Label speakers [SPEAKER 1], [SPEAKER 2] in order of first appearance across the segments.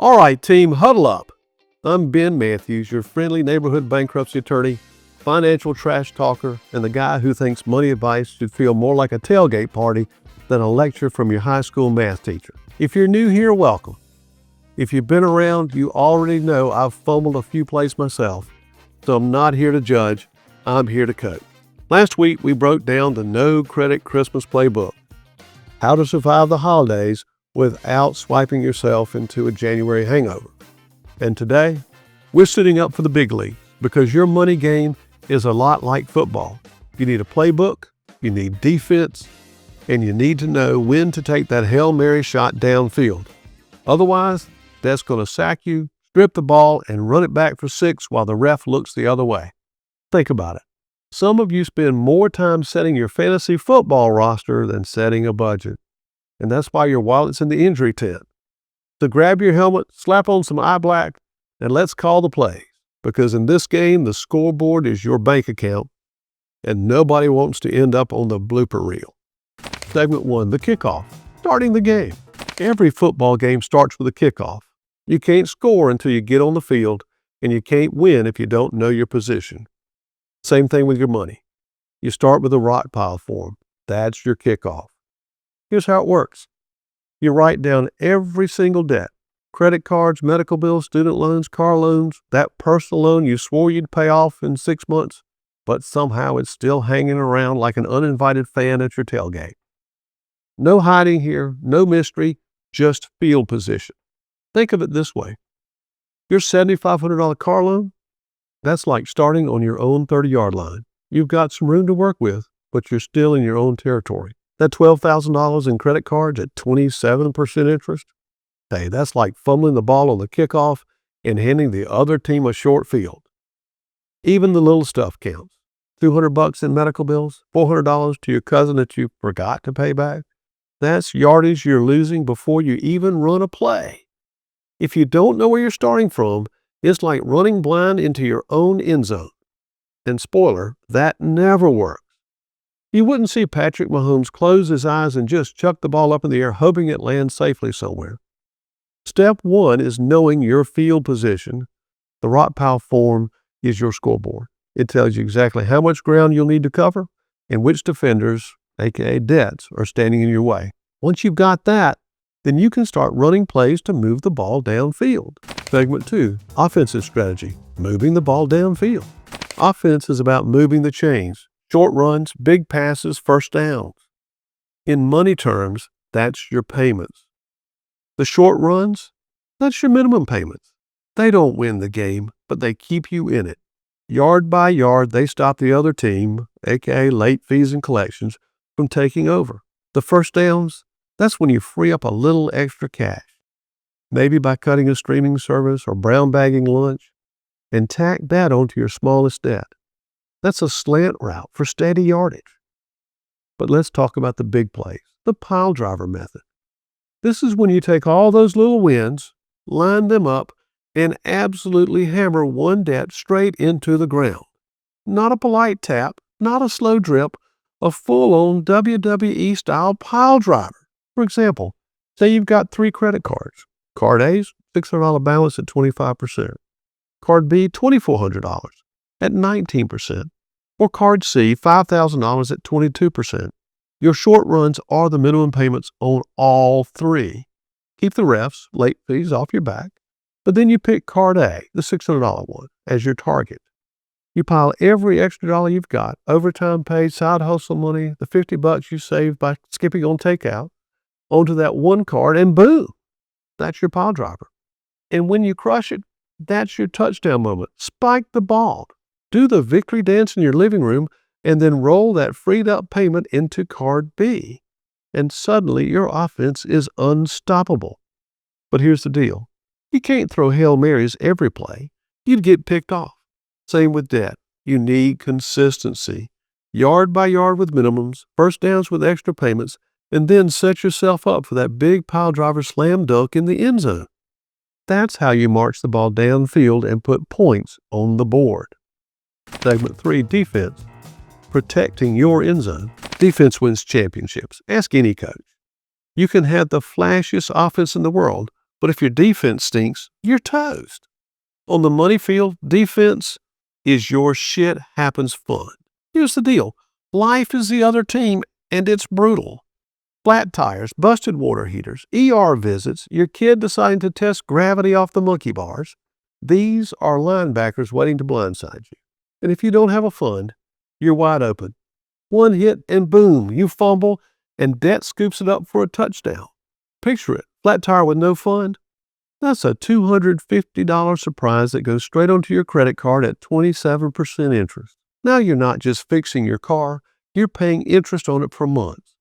[SPEAKER 1] All right, team, huddle up. I'm Ben Matthews, your friendly neighborhood bankruptcy attorney, financial trash talker, and the guy who thinks money advice should feel more like a tailgate party than a lecture from your high school math teacher. If you're new here, welcome. If you've been around, you already know I've fumbled a few plays myself, so I'm not here to judge, I'm here to coach. Last week, we broke down the No Credit Christmas Playbook, how to survive the holidays without swiping yourself into a January hangover. And today, we're sitting up for the big league because your money game is a lot like football. You need a playbook, you need defense, and you need to know when to take that Hail Mary shot downfield. Otherwise, that's going to sack you, strip the ball, and run it back for 6 while the ref looks the other way. Think about it. Some of you spend more time setting your fantasy football roster than setting a budget. And that's why your wallet's in the injury tent. So grab your helmet, slap on some eye black, and let's call the plays. Because in this game, the scoreboard is your bank account, and nobody wants to end up on the blooper reel. Segment 1, the kickoff, starting the game. Every football game starts with a kickoff. You can't score until you get on the field, and you can't win if you don't know your position. Same thing with your money. You start with a rock pile form. That's your kickoff. Here's how it works. You write down every single debt. Credit cards, medical bills, student loans, car loans, that personal loan you swore you'd pay off in 6 months, but somehow it's still hanging around like an uninvited fan at your tailgate. No hiding here, no mystery, just field position. Think of it this way. Your $7,500 car loan, that's like starting on your own 30-yard line. You've got some room to work with, but you're still in your own territory. That $12,000 in credit cards at 27% interest, hey, that's like fumbling the ball on the kickoff and handing the other team a short field. Even the little stuff counts. $200 in medical bills, $400 to your cousin that you forgot to pay back. That's yardage you're losing before you even run a play. If you don't know where you're starting from, it's like running blind into your own end zone. And spoiler, that never works. You wouldn't see Patrick Mahomes close his eyes and just chuck the ball up in the air, hoping it lands safely somewhere. Step 1 is knowing your field position. The rock pile form is your scoreboard. It tells you exactly how much ground you'll need to cover and which defenders, aka debts, are standing in your way. Once you've got that, then you can start running plays to move the ball downfield. Segment 2, offensive strategy, moving the ball downfield. Offense is about moving the chains. Short runs, big passes, first downs. In money terms, that's your payments. The short runs, that's your minimum payments. They don't win the game, but they keep you in it. Yard by yard, they stop the other team, aka late fees and collections, from taking over. The first downs, that's when you free up a little extra cash. Maybe by cutting a streaming service or brown bagging lunch, and tack that onto your smallest debt. That's a slant route for steady yardage. But let's talk about the big plays, the pile driver method. This is when you take all those little wins, line them up, and absolutely hammer one debt straight into the ground. Not a polite tap, not a slow drip, a full-on WWE-style pile driver. For example, say you've got 3 credit cards. Card A's, $600 balance at 25%. Card B, $2,400 at 19%. Or Card C, $5,000 at 22%. Your short runs are the minimum payments on all 3. Keep the refs, late fees off your back, but then you pick Card A, the $600 one, as your target. You pile every extra dollar you've got, overtime paid, side hustle money, the $50 you saved by skipping on takeout, onto that one card, and boom, that's your pile driver. And when you crush it, that's your touchdown moment. Spike the ball. Do the victory dance in your living room, and then roll that freed up payment into Card B. And suddenly your offense is unstoppable. But here's the deal. You can't throw Hail Marys every play. You'd get picked off. Same with debt. You need consistency. Yard by yard with minimums, first downs with extra payments, and then set yourself up for that big pile driver slam dunk in the end zone. That's how you march the ball downfield and put points on the board. Segment 3, defense. Protecting your end zone. Defense wins championships. Ask any coach. You can have the flashiest offense in the world, But if your defense stinks, you're toast. On the money field, defense is your shit happens fun. Here's the deal. Life is the other team, and it's brutal. Flat tires, busted water heaters, ER visits, your kid deciding to test gravity off the monkey bars. These are linebackers waiting to blindside you. And if you don't have a fund, you're wide open. One hit and boom, you fumble, and debt scoops it up for a touchdown. Picture it, flat tire with no fund. That's a $250 surprise that goes straight onto your credit card at 27% interest. Now you're not just fixing your car, you're paying interest on it for months.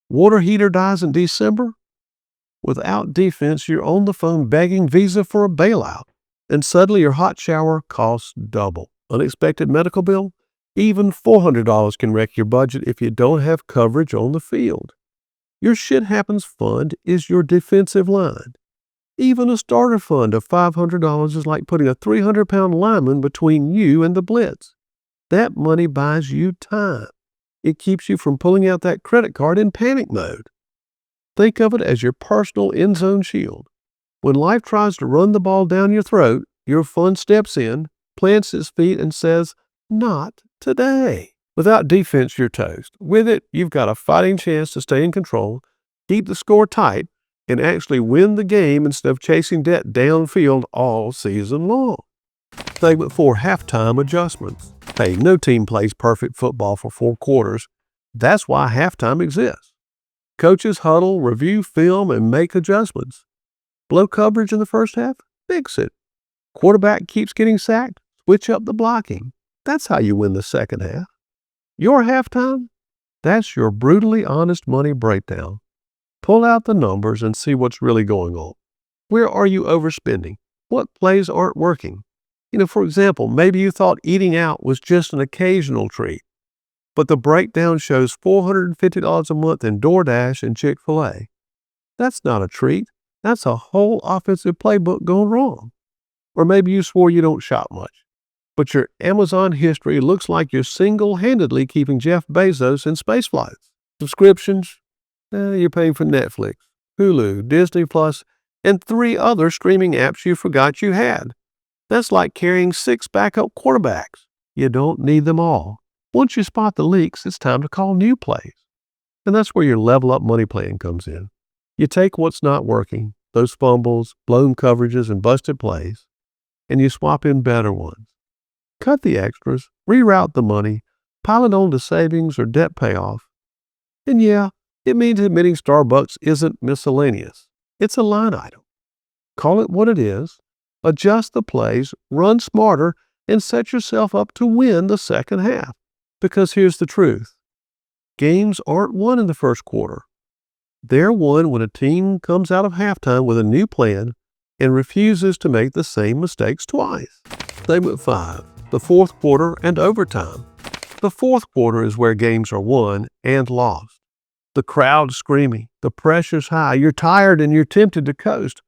[SPEAKER 1] Water heater dies in December? Without defense, you're on the phone begging Visa for a bailout, and suddenly your hot shower costs double. Unexpected medical bill? Even $400 can wreck your budget if you don't have coverage on the field. Your shit happens fund is your defensive line. Even a starter fund of $500 is like putting a 300-pound lineman between you and the blitz. That money buys you time. It keeps you from pulling out that credit card in panic mode. Think of it as your personal end zone shield. When life tries to run the ball down your throat, your fund steps in, plants its feet, and says, "Not today." Without defense, you're toast. With it, you've got a fighting chance to stay in control, keep the score tight, and actually win the game instead of chasing debt downfield all season long. Segment 4, halftime adjustments. Hey, no team plays perfect football for 4 quarters. That's why halftime exists. Coaches huddle, review film, and make adjustments. Blow coverage in the first half? Fix it. Quarterback keeps getting sacked? Switch up the blocking. That's how you win the second half. Your halftime? That's your brutally honest money breakdown. Pull out the numbers and see what's really going on. Where are you overspending? What plays aren't working? For example, maybe you thought eating out was just an occasional treat, but the breakdown shows $450 a month in DoorDash and Chick-fil-A. That's not a treat. That's a whole offensive playbook gone wrong. Or maybe you swore you don't shop much, but your Amazon history looks like you're single-handedly keeping Jeff Bezos in space flights. Subscriptions? You're paying for Netflix, Hulu, Disney Plus, and 3 other streaming apps you forgot you had. That's like carrying 6 backup quarterbacks. You don't need them all. Once you spot the leaks, it's time to call new plays. And that's where your level up money plan comes in. You take what's not working, those fumbles, blown coverages, and busted plays, and you swap in better ones. Cut the extras, reroute the money, pile it on to savings or debt payoff. And yeah, it means admitting Starbucks isn't miscellaneous. It's a line item. Call it what it is, adjust the plays, run smarter, and set yourself up to win the second half. Because here's the truth. Games aren't won in the first quarter. They're won when a team comes out of halftime with a new plan and refuses to make the same mistakes twice. Segment 5, the fourth quarter and overtime. The fourth quarter is where games are won and lost. The crowd's screaming, the pressure's high, you're tired and you're tempted to coast.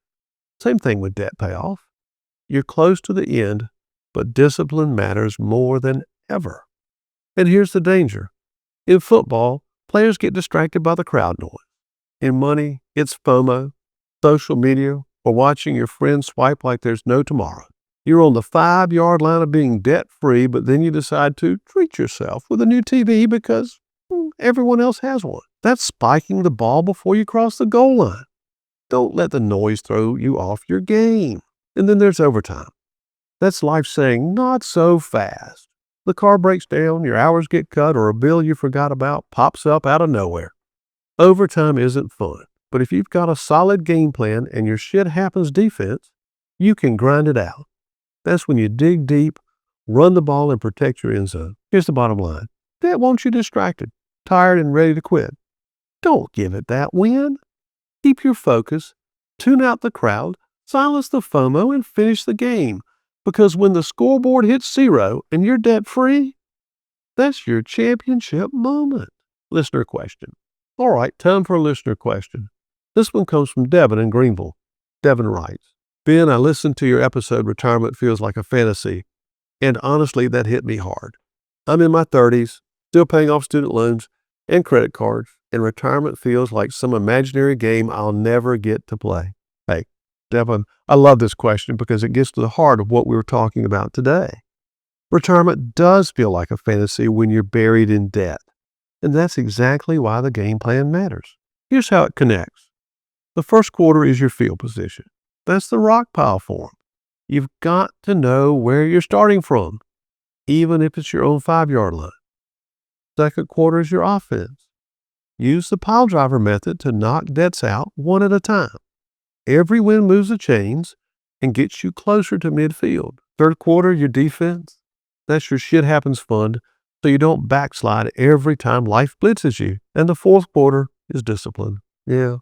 [SPEAKER 1] Same thing with debt payoff. You're close to the end, but discipline matters more than ever. And here's the danger. In football, players get distracted by the crowd noise. In money, it's FOMO, social media, or watching your friends swipe like there's no tomorrow. You're on the 5-yard line of being debt-free, but then you decide to treat yourself with a new TV because everyone else has one. That's spiking the ball before you cross the goal line. Don't let the noise throw you off your game. And then there's overtime. That's life saying, not so fast. The car breaks down, your hours get cut, or a bill you forgot about pops up out of nowhere. Overtime isn't fun, but if you've got a solid game plan and your shit happens defense, you can grind it out. That's when you dig deep, run the ball, and protect your end zone. Here's the bottom line. That wants you distracted, tired, and ready to quit. Don't give it that win. Keep your focus, tune out the crowd, silence the FOMO, and finish the game. Because when the scoreboard hits 0 and you're debt-free, that's your championship moment. Listener question. All right, time for a listener question. This one comes from Devin in Greenville. Devin writes, Ben, I listened to your episode, Retirement Feels Like a Fantasy, and honestly, that hit me hard. I'm in my 30s, still paying off student loans and credit cards, and retirement feels like some imaginary game I'll never get to play. Hey, Devin, I love this question because it gets to the heart of what we were talking about today. Retirement does feel like a fantasy when you're buried in debt. And that's exactly why the game plan matters. Here's how it connects. The first quarter is your field position. That's the rock pile form. You've got to know where you're starting from, even if it's your own 5-yard line. Second quarter is your offense. Use the pile driver method to knock debts out one at a time. Every win moves the chains and gets you closer to midfield. Third quarter, your defense. That's your shit happens fund, so you don't backslide every time life blitzes you. And the fourth quarter is discipline. Yeah.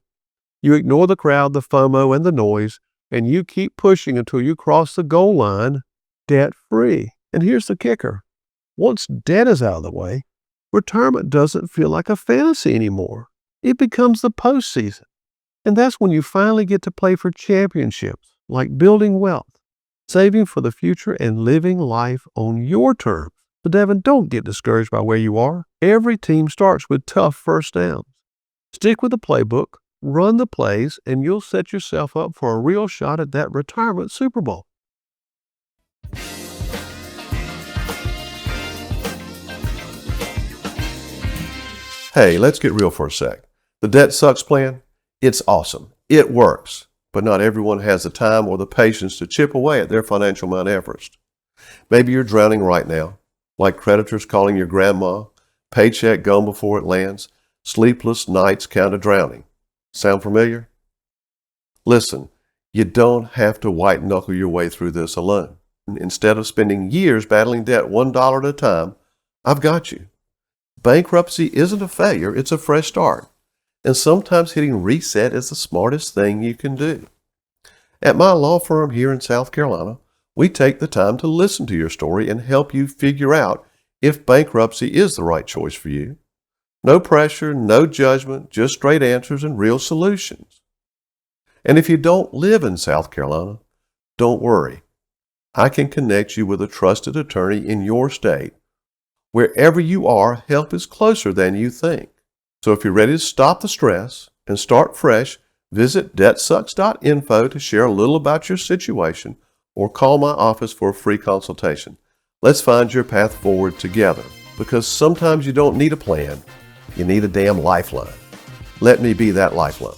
[SPEAKER 1] You ignore the crowd, the FOMO, and the noise, and you keep pushing until you cross the goal line debt-free. And here's the kicker. Once debt is out of the way, retirement doesn't feel like a fantasy anymore. It becomes the postseason. And that's when you finally get to play for championships, like building wealth, saving for the future, and living life on your terms. So Devin, don't get discouraged by where you are. Every team starts with tough first downs. Stick with the playbook, run the plays, and you'll set yourself up for a real shot at that retirement Super Bowl.
[SPEAKER 2] Hey, let's get real for a sec. The Debt Sucks plan, it's awesome. It works, but not everyone has the time or the patience to chip away at their financial Mount Everest. Maybe you're drowning right now, like creditors calling your grandma, paycheck gone before it lands, sleepless nights count of drowning. Sound familiar? Listen, you don't have to white-knuckle your way through this alone. Instead of spending years battling debt $1 at a time, I've got you. Bankruptcy isn't a failure, it's a fresh start. And sometimes hitting reset is the smartest thing you can do. At my law firm here in South Carolina, we take the time to listen to your story and help you figure out if bankruptcy is the right choice for you. No pressure, no judgment, just straight answers and real solutions. And if you don't live in South Carolina, don't worry. I can connect you with a trusted attorney in your state. Wherever you are, help is closer than you think. So if you're ready to stop the stress and start fresh, visit debtsucks.info to share a little about your situation or call my office for a free consultation. Let's find your path forward together, because sometimes you don't need a plan, you need a damn lifeline. Let me be that lifeline.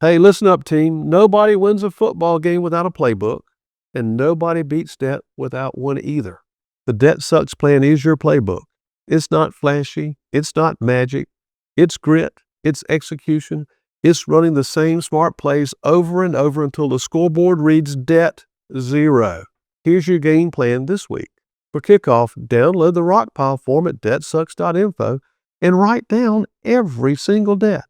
[SPEAKER 1] Hey, listen up, team. Nobody wins a football game without a playbook, and nobody beats debt without one either. The Debt Sucks plan is your playbook. It's not flashy. It's not magic. It's grit. It's execution. It's running the same smart plays over and over until the scoreboard reads debt zero. Here's your game plan this week. For kickoff, download the rock pile form at debtsucks.info and write down every single debt.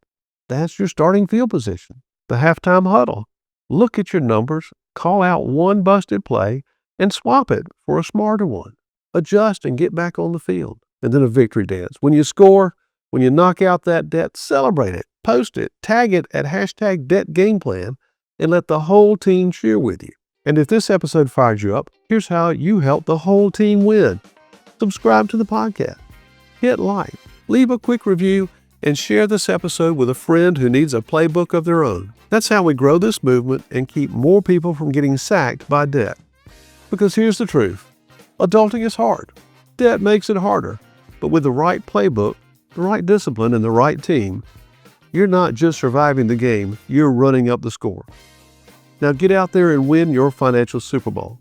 [SPEAKER 1] That's your starting field position. The halftime huddle. Look at your numbers, call out one busted play, and swap it for a smarter one. Adjust and get back on the field. And then a victory dance. When you score, when you knock out that debt, celebrate it, post it, tag it at #DebtGamePlan, and let the whole team cheer with you. And if this episode fires you up, here's how you help the whole team win. Subscribe to the podcast, hit like, leave a quick review, and share this episode with a friend who needs a playbook of their own. That's how we grow this movement and keep more people from getting sacked by debt. Because here's the truth. Adulting is hard. Debt makes it harder. But with the right playbook, the right discipline, and the right team, you're not just surviving the game, you're running up the score. Now get out there and win your financial Super Bowl.